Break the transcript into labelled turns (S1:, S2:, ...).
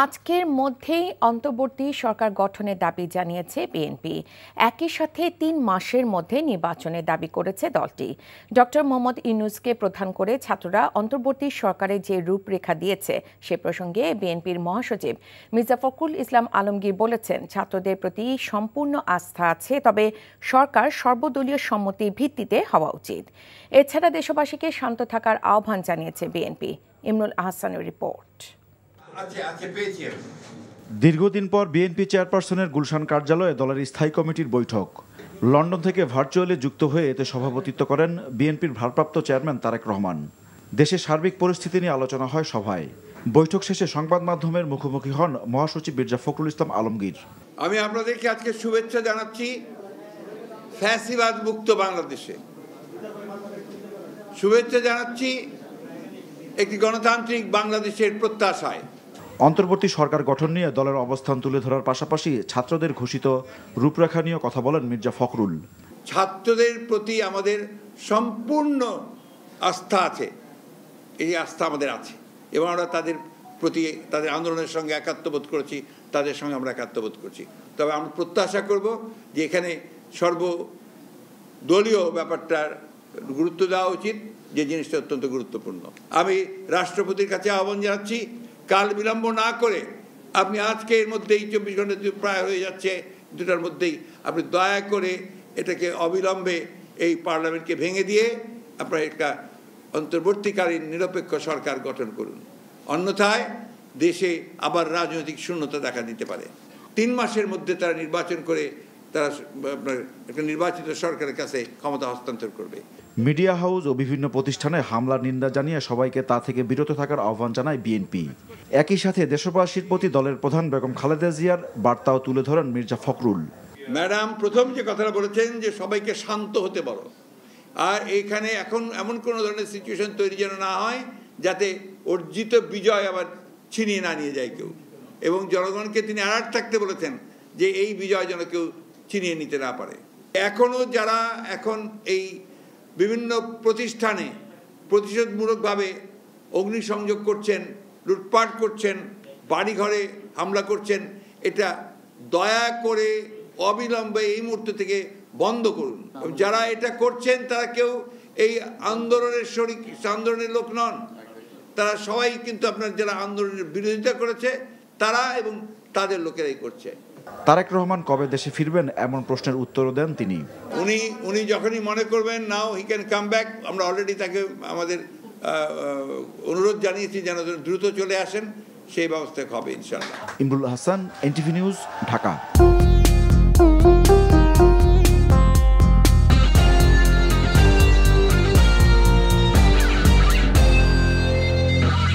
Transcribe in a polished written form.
S1: আজকের মধ্যেই অন্তর্বর্তী সরকার গঠনের দাবি জানিয়েছে বিএনপি। একই সাথে ৩ মাসের মধ্যে নির্বাচনের দাবি করেছে দলটি। ডক্টর মোহাম্মদ ইউনূসকে প্রধান করে ছাত্ররা অন্তর্বর্তী সরকারের যে রূপরেখা দিয়েছে সে প্রসঙ্গে বিএনপির মহাসচিব মির্জা ফখরুল ইসলাম আলমগীর বলেছেন, ছাত্রদের প্রতি সম্পূর্ণ আস্থা আছে, তবে সরকার সর্বদলীয় সম্মতির ভিত্তিতে হওয়া উচিত। এছাড়া দেশবাসীকে শান্ত থাকার আহ্বান জানিয়েছে বিএনপি। ইমরুল আহসানের রিপোর্ট।
S2: দীর্ঘদিন পর বিএনপি চেয়ারপারসনের গুলশান কার্যালয়ে দলের স্থায়ী কমিটির বৈঠক। লন্ডন থেকে ভার্চুয়ালি যুক্ত হয়ে এতে সভাপতিত্ব করেন বিএনপির ভারপ্রাপ্ত চেয়ারম্যান তারেক রহমান। দেশের সার্বিক পরিস্থিতি নিয়ে আলোচনা হয় সভায়। বৈঠক শেষে সংবাদ মাধ্যমের মুখোমুখি হন মহাসচিব মির্জা ফখরুল ইসলাম আলমগীর।
S3: আমি আপনাদেরকে আজকে শুভেচ্ছা জানাচ্ছি ফ্যাসিবাদ মুক্ত বাংলাদেশে। শুভেচ্ছা জানাচ্ছি একটি গণতান্ত্রিক বাংলাদেশের প্রত্যাশায়।
S2: অন্তর্বর্তী সরকার গঠন নিয়ে দলের অবস্থান তুলে ধরার পাশাপাশি ছাত্রদের ঘোষিত রূপরেখা নিয়ে কথা বলেন মির্জা ফখরুল।
S3: ছাত্রদের প্রতি আমাদের সম্পূর্ণ আস্থা আছে, এই আস্থা আমাদের আছে এবং আমরা তাদের প্রতি তাদের আন্দোলনের সঙ্গে একাত্মবোধ করেছি, তাদের সঙ্গে আমরা একাত্মবোধ করছি। তবে আমরা প্রত্যাশা করব যে এখানে সর্বদলীয় ব্যাপারটার গুরুত্ব দেওয়া উচিত, যে জিনিসটা অত্যন্ত গুরুত্বপূর্ণ। আমি রাষ্ট্রপতির কাছে আহ্বান জানাচ্ছি, কাল বিলম্ব না করে আপনি আজকে এর মধ্যেই 24 ঘন্টা প্রায় হয়ে যাচ্ছে, 2টার মধ্যেই আপনি দয়া করে এটাকে অবিলম্বে এই পার্লামেন্টকে ভেঙে দিয়ে আপনারা একটা অন্তর্বর্তীকালীন নিরপেক্ষ সরকার গঠন করুন। অন্যথায় দেশে আবার রাজনৈতিক শূন্যতা দেখা দিতে পারে। 3 মাসের মধ্যে তারা নির্বাচন করে তারা আপনার একটা নির্বাচিত সরকারের কাছে ক্ষমতা হস্তান্তর করবে।
S2: মিডিয়া হাউস ও বিভিন্ন প্রতিষ্ঠানে হামলার নিন্দা জানিয়ে সবাইকে তা থেকে বিরত থাকার আহ্বান জানায় বিএনপি। একই সাথে দেশবাসীর প্রতি দলের প্রধান বেগম খালেদা জিয়ার বার্তাও তুলে ধরেন মির্জা ফখরুল।
S3: ম্যাডাম প্রথম যে কথাটা বলেছেন যে সবাইকে শান্ত হতে বলো, আর এইখানে এখন এমন কোনো ধরনের সিচুয়েশন তৈরি যেন না হয় যাতে অর্জিত বিজয় আবার ছিনিয়ে না নিয়ে যায় কেউ, এবং জনগণকে তিনি অ্যালার্ট থাকতে বলেছেন যে এই বিজয় যেন কেউ ছিনিয়ে নিতে না পারে। এখনও যারা এখন এই বিভিন্ন প্রতিষ্ঠানে প্রতিশোধমূলকভাবে অগ্নিসংযোগ করছেন, লুটপাট করছেন, বাড়িঘরে হামলা করছেন, এটা দয়া করে অবিলম্বে এই মুহূর্ত থেকে বন্ধ করুন। যারা এটা করছেন তারা কেউ এই আন্দোলনের লোক নন, তারা সবাই কিন্তু আপনার যারা আন্দোলনের বিরোধিতা করেছে তারা এবং তাদের লোকেরাই করছে।
S2: তারেক রহমান কবে দেশে ফিরবেন এমন প্রশ্নের উত্তরও দেন তিনি।
S3: উনি যখনই মনে করবেন নাও হি ক্যান কাম ব্যাক, আমরা অলরেডি তাকে আমাদের অনুরোধ জানিয়েছি যেন দ্রুত চলে আসেন, সেই ব্যবস্থা হবে ইনশাআল্লাহ।
S2: Imrul Hasan, NTV news, Dhaka.